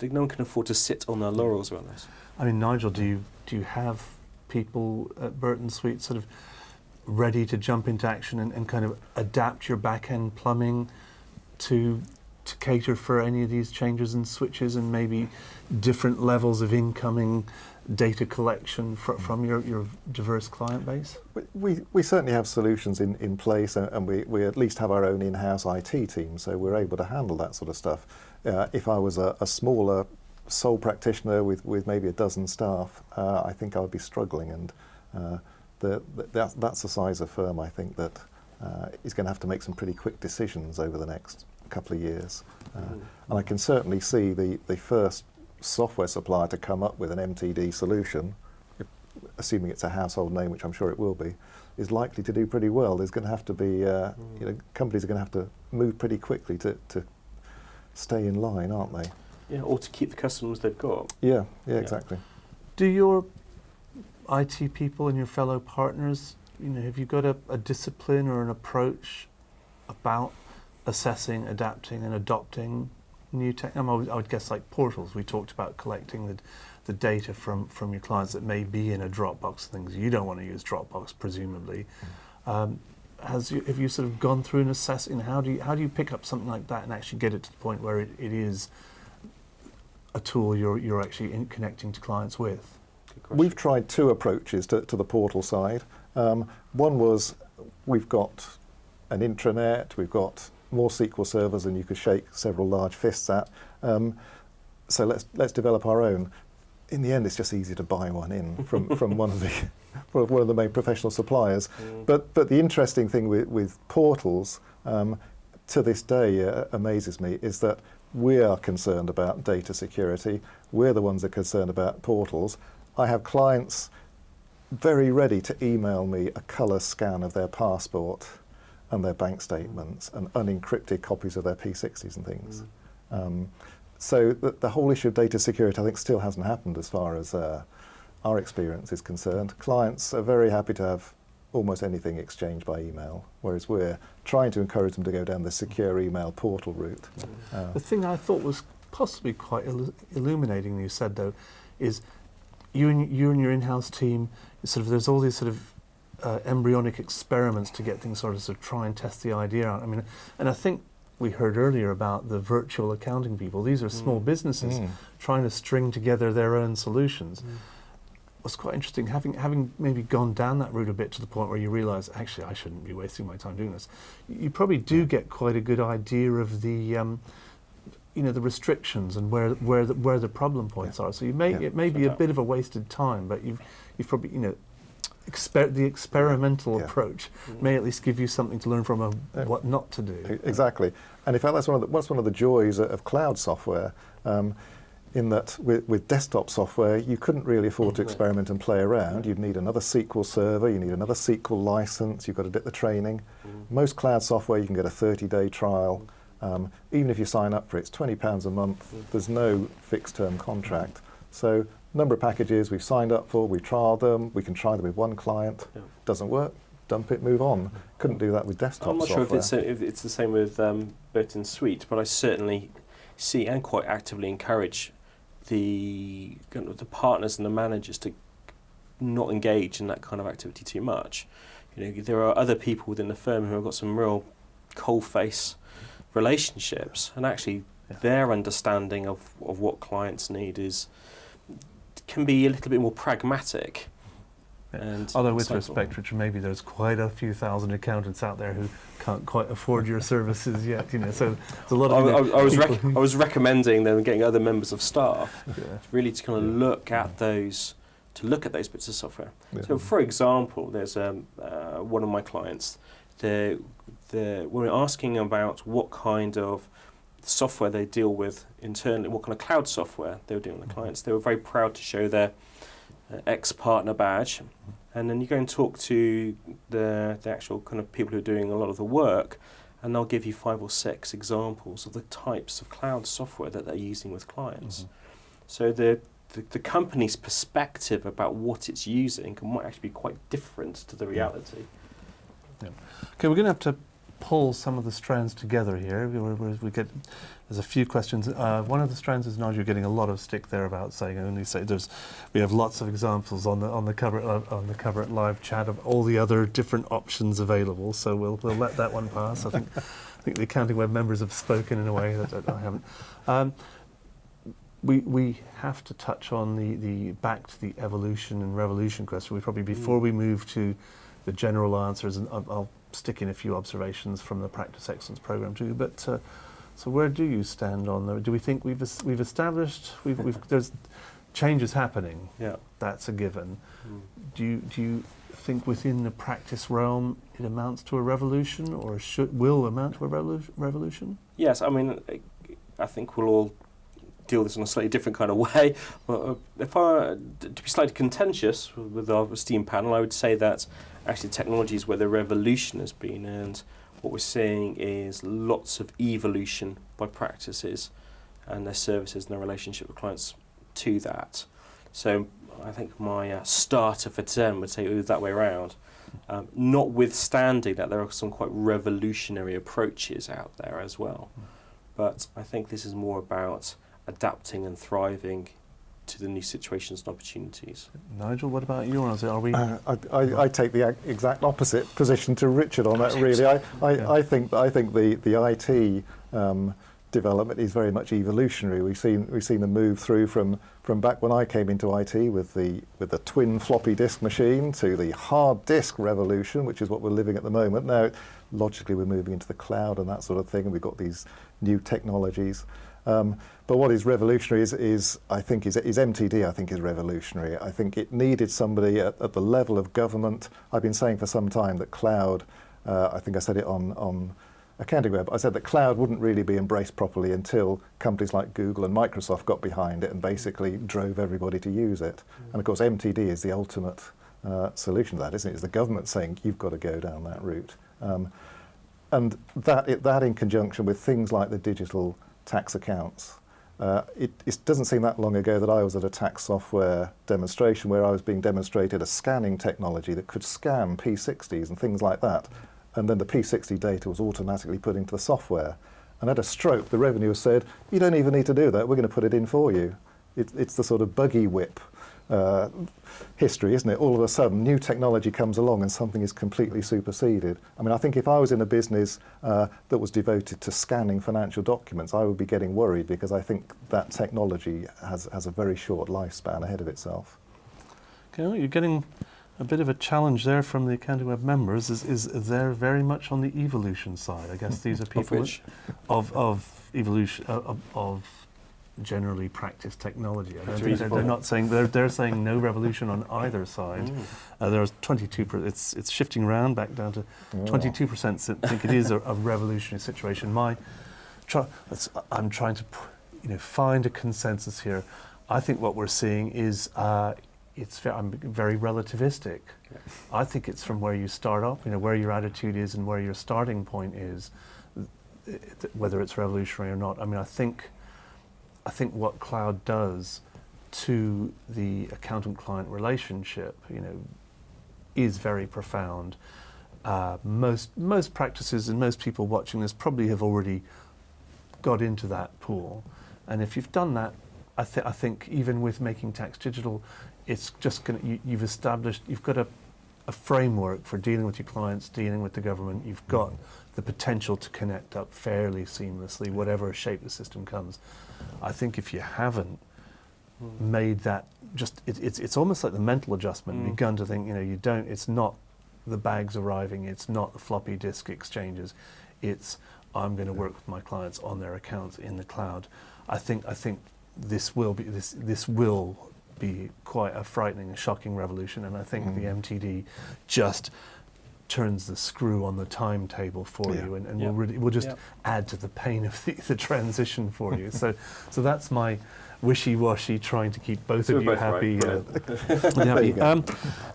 Speaker 2: no one can afford to sit on their laurels around this.
Speaker 1: I mean, Nigel, do you have people at Burton Sweet sort of ready to jump into action and kind of adapt your back-end plumbing to cater for any of these changes and switches and maybe different levels of incoming data collection from your diverse client base?
Speaker 3: We certainly have solutions in place, and we at least have our own in-house IT team, so we're able to handle that sort of stuff. If I was a smaller sole practitioner with maybe a dozen staff, I think I would be struggling, and that's the size of firm I think that is going to have to make some pretty quick decisions over the next couple of years. And I can certainly see the first software supplier to come up with an MTD solution, assuming it's a household name, which I'm sure it will be, is likely to do pretty well. There's going to have to be, companies are going to have to move pretty quickly to stay in line, aren't they?
Speaker 2: Yeah, or to keep the customers they've got.
Speaker 3: Yeah, exactly.
Speaker 1: Do your IT people and your fellow partners, have you got a discipline or an approach about assessing, adapting and adopting new tech? I would guess like portals. We talked about collecting the data from your clients that may be in a Dropbox, things you don't want to use Dropbox, presumably. Have you sort of gone through and assessed, how do you pick up something like that and actually get it to the point where it is a tool you're actually connecting to clients with?
Speaker 3: We've tried two approaches to the portal side. One was we've got an intranet, we've got more SQL servers than you could shake several large fists at. So let's develop our own. In the end, it's just easy to buy one in from one of the main professional suppliers. But the interesting thing with portals, to this day, amazes me, is that we are concerned about data security. We're the ones that are concerned about portals. I have clients very ready to email me a colour scan of their passport and their bank statements and unencrypted copies of their P60s and things. So the whole issue of data security, I think, still hasn't happened as far as our experience is concerned. Clients are very happy to have almost anything exchanged by email, whereas we're trying to encourage them to go down the secure email portal route.
Speaker 1: The thing I thought was possibly quite illuminating, you said though, is you and your in-house team, sort of, there's all these sort of embryonic experiments to get things sort of try and test the idea out. I mean, and I think we heard earlier about the virtual accounting people. These are small businesses trying to string together their own solutions. Was quite interesting, having maybe gone down that route a bit to the point where you realise, actually, I shouldn't be wasting my time doing this. You probably do get quite a good idea of the, the restrictions and where the problem points are. So it may be a bit of a wasted time, but you've probably, the experimental approach may at least give you something to learn from what not to do.
Speaker 3: Exactly, and in fact, that's one of the joys of cloud software. In that with desktop software, you couldn't really afford to experiment and play around. You'd need another SQL server, you need another SQL license, you've got to do the training. Most cloud software, you can get a 30-day trial. Even if you sign up for it, it's £20 a month. There's no fixed term contract. So number of packages we've signed up for, we've trialed them, we can try them with one client. Doesn't work, dump it, move on. Couldn't do that with desktop software.
Speaker 2: I'm not sure if it's the same with Burton Suite, but I certainly see and quite actively encourage the partners and the managers to not engage in that kind of activity too much. There are other people within the firm who have got some real coal-face relationships, and actually their understanding of what clients need can be a little bit more pragmatic. And
Speaker 1: although with respect, Richard, maybe there's quite a few thousand accountants out there who can't quite afford your services yet. So there's a lot of.
Speaker 2: I was recommending them getting other members of staff really to kind of look at those bits of software. So, for example, there's one of my clients. When we're asking about what kind of software they deal with internally, what kind of cloud software they were dealing with clients, they were very proud to show their ex-partner badge, and then you go and talk to the actual kind of people who are doing a lot of the work, and they'll give you 5 or 6 examples of the types of cloud software that they're using with clients. So the company's perspective about what it's using might actually be quite different to the reality.
Speaker 1: Okay, we're going to have to pull some of the strands together here. There's a few questions. One of the strands is, Nigel, you're getting a lot of stick there about saying we have lots of examples on the Calibrate live chat of all the other different options available. So we'll let that one pass. I think the AccountingWEB members have spoken in a way that I haven't. We have to touch on back to the evolution and revolution question. Before we move to the general answers, and I'll stick in a few observations from the Practice Excellence program too. But so where do you stand on the? Do we think we've established there's changes happening?
Speaker 2: Yeah,
Speaker 1: that's a given. Do you think within the practice realm it amounts to a revolution, or will amount to a revolution?
Speaker 2: Yes, I mean, I think we'll all deal this in a slightly different kind of way. But if to be slightly contentious with our esteemed panel, I would say that actually technology is where the revolution has been, and what we're seeing is lots of evolution by practices and their services and their relationship with clients to that. So I think my starter for 10 would say it was that way around. Notwithstanding that there are some quite revolutionary approaches out there as well. But I think this is more about adapting and thriving to the new situations and opportunities.
Speaker 1: Nigel, what about you? Are we?
Speaker 3: I take the exact opposite position to Richard on that. Really, I think the IT development is very much evolutionary. We've seen them move through from back when I came into IT with the twin floppy disk machine to the hard disk revolution, which is what we're living at the moment. Now, logically, we're moving into the cloud and that sort of thing, and we've got these new technologies. But what is revolutionary is MTD. I think is revolutionary. I think it needed somebody at the level of government. I've been saying for some time that cloud. I think I said it on AccountingWEB. I said that cloud wouldn't really be embraced properly until companies like Google and Microsoft got behind it and basically drove everybody to use it. And of course, MTD is the ultimate solution to that, isn't it? It's the government saying you've got to go down that route, and that in conjunction with things like the digital tax accounts It doesn't seem that long ago that I was at a tax software demonstration where I was being demonstrated a scanning technology that could scan P60s and things like that. And then the P60 data was automatically put into the software. And at a stroke, the revenue said, you don't even need to do that, we're going to put it in for you. It's the sort of buggy whip history, isn't it? All of a sudden, new technology comes along and something is completely superseded. I mean, I think if I was in a business that was devoted to scanning financial documents, I would be getting worried because I think that technology has a very short lifespan ahead of itself.
Speaker 1: Okay, well, you're getting a bit of a challenge there from the AccountingWEB members. Is they're very much on the evolution side. I guess these are people of evolution of generally practice technology. I don't think they're not saying they're saying no revolution on either side. There's 22%. It's shifting around back down to 22%. Think it is a revolutionary situation. I'm trying to find a consensus here. I think what we're seeing is I'm very relativistic. Yeah. I think it's from where you start up, where your attitude is and where your starting point is, whether it's revolutionary or not. I mean, I think what cloud does to the accountant-client relationship, is very profound. Most practices and most people watching this probably have already got into that pool, and if you've done that, I think even with making tax digital, it's just you've got a framework for dealing with your clients, dealing with the government. You've got the potential to connect up fairly seamlessly, whatever shape the system comes. I think if you haven't made that, it's almost like the mental adjustment. Begun to think, you don't. It's not the bags arriving. It's not the floppy disk exchanges. It's I'm going to work with my clients on their accounts in the cloud. I think this will be quite a frightening and shocking revolution, and I think the MTD just turns the screw on the timetable for you, and we'll just add to the pain of the transition for you. So that's my wishy-washy, trying to keep both of you happy.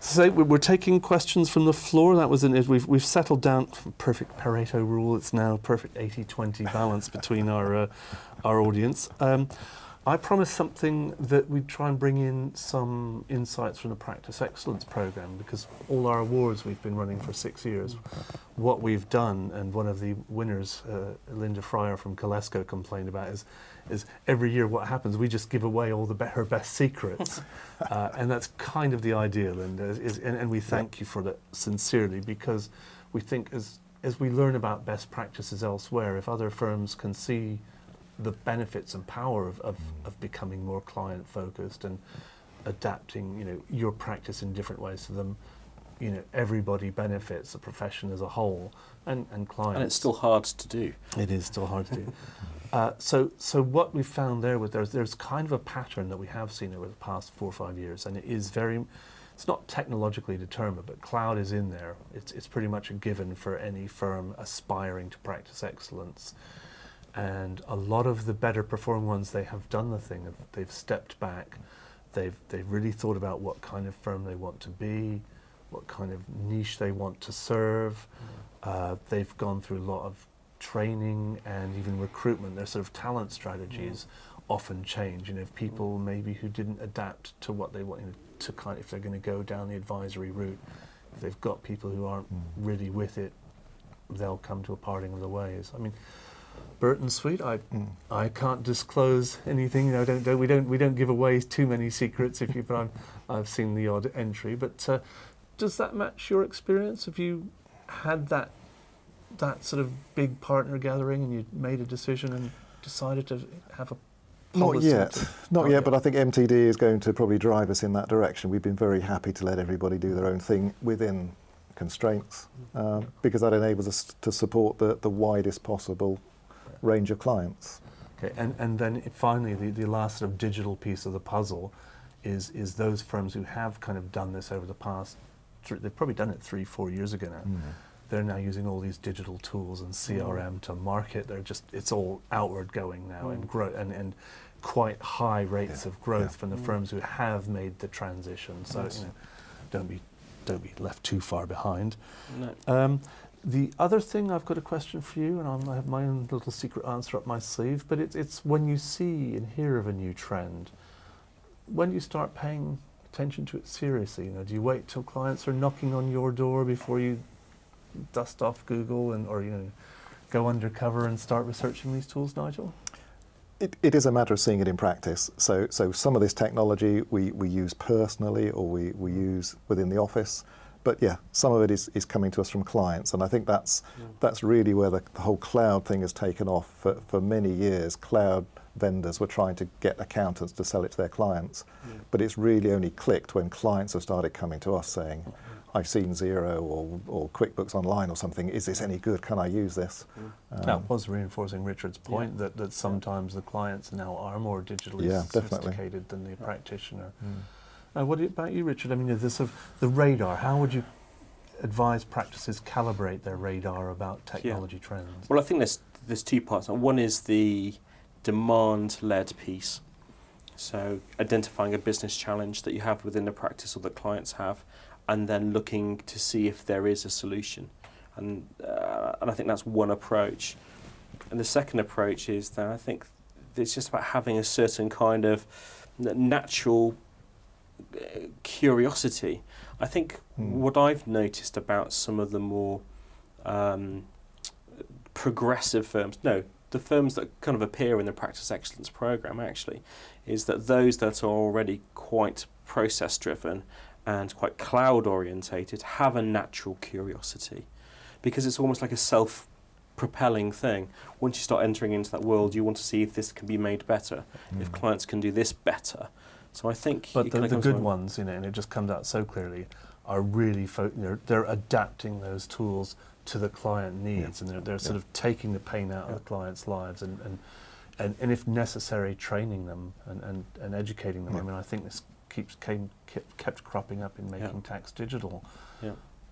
Speaker 1: So we're taking questions from the floor. That was we've settled down perfect Pareto rule. It's now perfect 80-20 balance between our audience. I promised something that we'd try and bring in some insights from the Practice Excellence program, because all our awards we've been running for 6 years, what we've done, and one of the winners, Linda Fryer from Colesko, complained about is every year what happens, we just give away all her best secrets. And that's kind of the idea, Linda, and we thank you for that sincerely, because we think as we learn about best practices elsewhere, if other firms can see the benefits and power of becoming more client-focused and adapting, your practice in different ways to them, everybody benefits, the profession as a whole, and clients.
Speaker 2: And it's still hard to do.
Speaker 1: It is still hard to do. So what we found there's kind of a pattern that we have seen over the past 4 or 5 years, and it's not technologically determined, but cloud is in there. It's pretty much a given for any firm aspiring to practice excellence. And a lot of the better performing ones, they have done the thing. They've stepped back. They've really thought about what kind of firm they want to be, what kind of niche they want to serve. They've gone through a lot of training and even recruitment. Their sort of talent strategies often change. If people maybe who didn't adapt to what they want to if they're going to go down the advisory route, if they've got people who aren't really with it, they'll come to a parting of the ways. I mean, Burton Sweet, I can't disclose anything. We don't give away too many secrets. But I've seen the odd entry. But does that match your experience? Have you had that sort of big partner gathering, and you made a decision and decided to have a policy?
Speaker 3: Not yet. But I think MTD is going to probably drive us in that direction. We've been very happy to let everybody do their own thing within constraints, because that enables us to support the widest possible range of clients.
Speaker 1: Okay, and then finally, the last sort of digital piece of the puzzle is those firms who have kind of done this over the past, they've probably done it 3-4 years ago now. They're now using all these digital tools and CRM to market. It's all outward going now, and grow and quite high rates of growth from the firms who have made the transition. So don't be left too far behind.
Speaker 2: No.
Speaker 1: The other thing, I've got a question for you, and I have my own little secret answer up my sleeve, but it's when you see and hear of a new trend, when do you start paying attention to it seriously? Do you wait till clients are knocking on your door before you dust off Google or go undercover and start researching these tools, Nigel?
Speaker 3: It is a matter of seeing it in practice. So some of this technology we use personally or we use within the office. But yeah, some of it is coming to us from clients, and I think that's really where the whole cloud thing has taken off. For many years, cloud vendors were trying to get accountants to sell it to their clients, but it's really only clicked when clients have started coming to us saying, I've seen Xero or QuickBooks Online or something, is this any good, can I use this?
Speaker 1: That was reinforcing Richard's point that sometimes the clients now are more digitally sophisticated than the practitioner. What about you, Richard? I mean, the radar, how would you advise practices calibrate their radar about technology trends?
Speaker 2: Well, I think there's two parts. One is the demand-led piece. So identifying a business challenge that you have within the practice or that clients have, and then looking to see if there is a solution. And I think that's one approach. And the second approach is that I think it's just about having a certain kind of natural curiosity. I think what I've noticed about some of the more progressive firms, the firms that kind of appear in the Practice Excellence program actually, is that those that are already quite process driven and quite cloud orientated have a natural curiosity, because it's almost like a self-propelling thing. Once you start entering into that world, you want to see if this can be made better, if clients can do this better. So I think,
Speaker 1: but the good ones, and it just comes out so clearly, are really they're adapting those tools to the client needs, and they're sort of taking the pain out of the clients' lives, and if necessary, training them and educating them. I mean, I think this kept cropping up in making tax digital.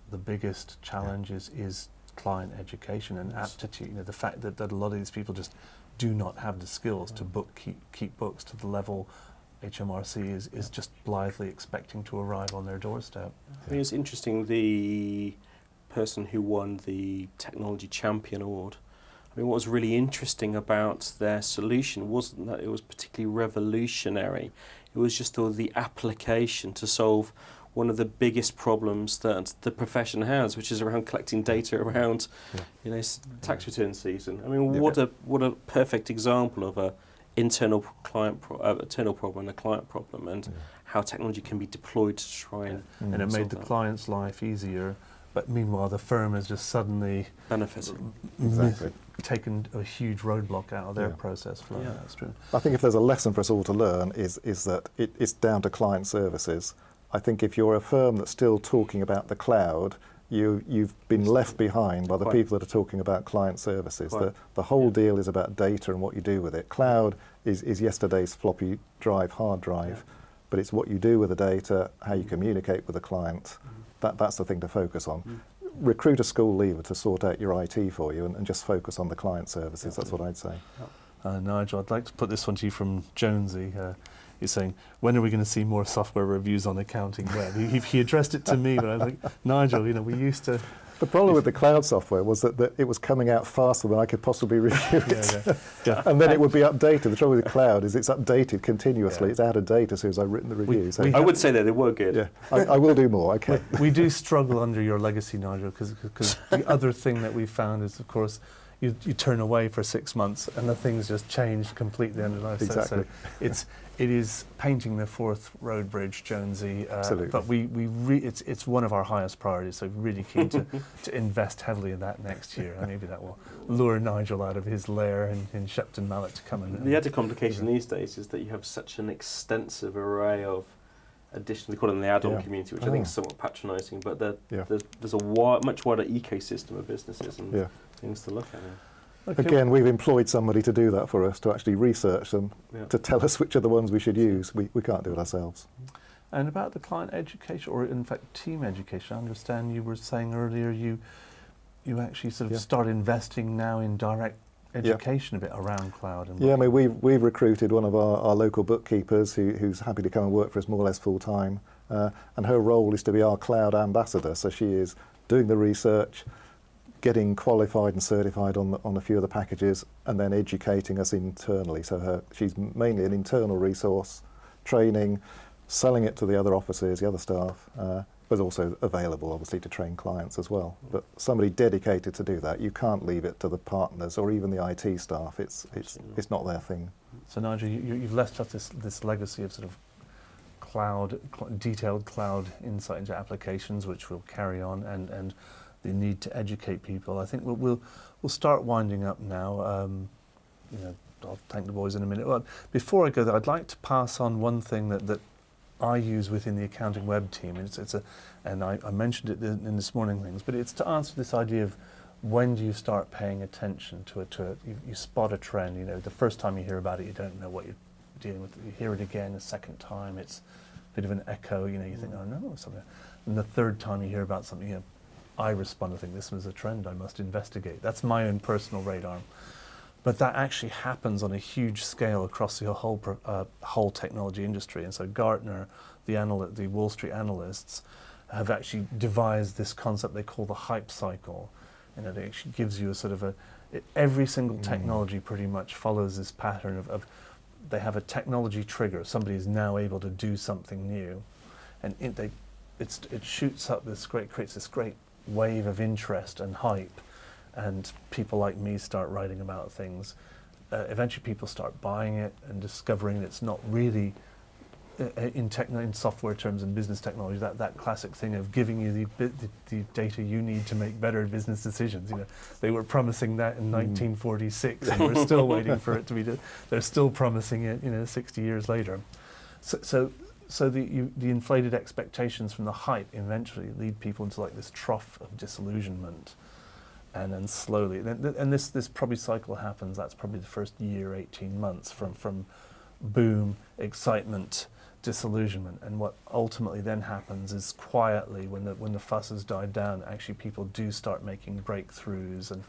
Speaker 1: The biggest challenge is client education and aptitude. The fact that a lot of these people just do not have the skills to keep books to the level HMRC is just blithely expecting to arrive on their doorstep.
Speaker 2: I mean, it's interesting, the person who won the Technology Champion Award, I mean, what was really interesting about their solution wasn't that it was particularly revolutionary. It was just the application to solve one of the biggest problems that the profession has, which is around collecting data around tax return season. I mean, what a perfect example of a internal problem and a client problem, and how technology can be deployed to try and
Speaker 1: it made the client's life easier, but meanwhile the firm has just suddenly
Speaker 2: benefited,
Speaker 1: taken a huge roadblock out of their process flow. That's true.
Speaker 3: I think if there's a lesson for us all to learn is that it's down to client services. I think if you're a firm that's still talking about the cloud, you've been left behind by the people that are talking about client services. The whole deal is about data and what you do with it. Cloud is yesterday's floppy drive, hard drive, but it's what you do with the data, how you communicate with the client. That's the thing to focus on. Recruit a school leaver to sort out your IT for you and just focus on the client services. That's what I'd say.
Speaker 1: Nigel, I'd like to put this one to you from Jonesy. He's saying, when are we going to see more software reviews on AccountingWEB? He addressed it to me, but I was like, Nigel, we used to...
Speaker 3: The problem with the cloud software was that it was coming out faster than I could possibly review it. And then it would be updated. The trouble with the cloud is it's updated continuously. It's out of date as soon as I've written the review.
Speaker 2: I would say that they were good.
Speaker 3: Yeah, I will do more, okay.
Speaker 1: We do struggle under your legacy, Nigel, because the other thing that we found is, of course, you turn away for 6 months and the things just changed completely under life.
Speaker 3: Exactly.
Speaker 1: So it is painting the Forth Road Bridge, Jonesy.
Speaker 3: Absolutely.
Speaker 1: But it's one of our highest priorities. So really keen to invest heavily in that next year. And maybe that will lure Nigel out of his lair in Shepton Mallet to come in.
Speaker 2: The added complication these days is that you have such an extensive array of additional, they call it in the add-on community, which I think is somewhat patronising, but there's a much wider ecosystem of businesses and things to look at.
Speaker 1: Okay.
Speaker 3: Again, we've employed somebody to do that for us, to actually research them, to tell us which are the ones we should use. We can't do it ourselves.
Speaker 1: And about the client education, or in fact team education, I understand you were saying earlier you actually sort of start investing now in direct education a bit around cloud. And
Speaker 3: I mean, we've recruited one of our local bookkeepers who's happy to come and work for us more or less full time, and her role is to be our cloud ambassador. So she is doing the research, getting qualified and certified on a few of the packages, and then educating us internally. So she's mainly an internal resource, training, selling it to the other offices, the other staff, but also available obviously to train clients as well. But somebody dedicated to do that, you can't leave it to the partners or even the IT staff. It's not their thing.
Speaker 1: So Nigel, you've left us this legacy of sort of detailed cloud insight into applications, which we'll carry on, and the need to educate people. I think we'll start winding up now. I'll thank the boys in a minute. Well, before I go there, I'd like to pass on one thing that I use within the AccountingWEB team. And I mentioned it in this morning things, but it's to answer this idea of when do you start paying attention to it. You spot a trend. The first time you hear about it, you don't know what you're dealing with. You hear it again a second time, it's a bit of an echo. You think, oh no, something. And the third time you hear about something, I respond to think this was a trend I must investigate. That's my own personal radar. But that actually happens on a huge scale across the whole technology industry. And so Gartner, the Wall Street analysts, have actually devised this concept they call the hype cycle. It actually gives you a sort of every single technology pretty much follows this pattern of they have a technology trigger. Somebody is now able to do something new, and it shoots up creates this great wave of interest and hype. And people like me start writing about things. Eventually people start buying it and discovering it's not really, in software terms and business technology, that classic thing of giving you the data you need to make better business decisions. They were promising that in 1946 and we're still waiting for it to be done. They're still promising it 60 years later. So the inflated expectations from the hype eventually lead people into like this trough of disillusionment. And then slowly, and this probably cycle happens. That's probably the first year, 18 months from boom, excitement, disillusionment. And what ultimately then happens is quietly, when the fuss has died down, actually people do start making breakthroughs and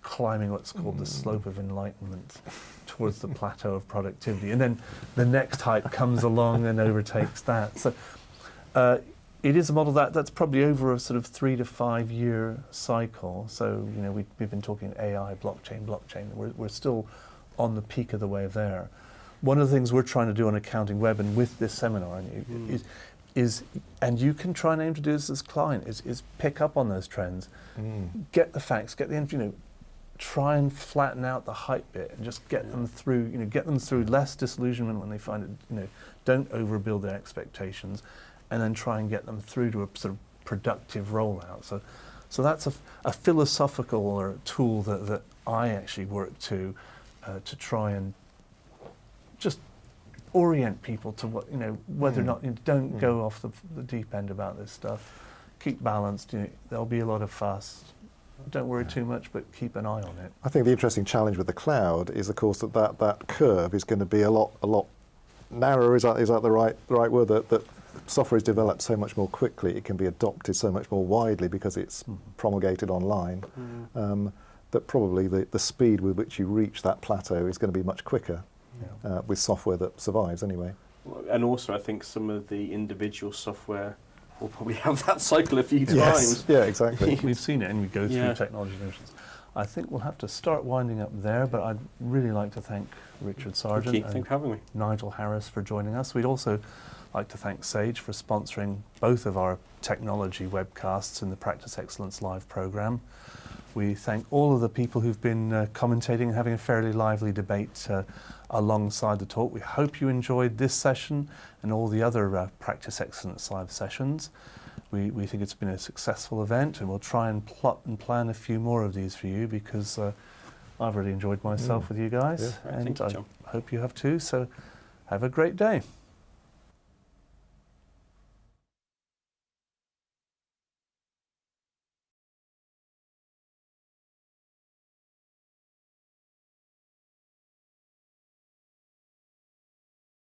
Speaker 1: climbing what's called the slope of enlightenment towards the plateau of productivity. And then the next hype comes along and overtakes that. So. It is a model that's probably over a sort of 3 to 5 year cycle. So we've been talking AI, blockchain. We're still on the peak of the wave there. One of the things we're trying to do on AccountingWEB and with this seminar is and you can try and aim to do this as a client is pick up on those trends, get the facts, get the try and flatten out the hype bit and just get them through. Get them through less disillusionment when they find it. Don't overbuild their expectations. And then try and get them through to a sort of productive rollout. So that's a philosophical or a tool that I actually work to try and just orient people to what whether or not don't go off the deep end about this stuff. Keep balanced. There'll be a lot of fuss. Don't worry too much, but keep an eye on it.
Speaker 3: I think the interesting challenge with the cloud is, of course, that curve is going to be a lot narrower. Is that the right word? That software is developed so much more quickly, it can be adopted so much more widely because it's promulgated online, that probably the speed with which you reach that plateau is going to be much quicker with software that survives anyway.
Speaker 2: And also I think some of the individual software will probably have that cycle a few times.
Speaker 3: Yeah, exactly.
Speaker 1: We've seen it and we go through technology versions. I think we'll have to start winding up there, but I'd really like to thank Richard Sargent and
Speaker 2: Thanks for having me.
Speaker 1: Nigel Harris for joining us. We'd also like to thank Sage for sponsoring both of our technology webcasts in the Practice Excellence live program. We thank all of the people who've been commentating and having a fairly lively debate alongside the talk. We hope you enjoyed this session and all the other Practice Excellence live sessions. We think it's been a successful event, and we'll try and plot and plan a few more of these for you because I've really enjoyed myself with you guys, and I hope you have too. So have a great day.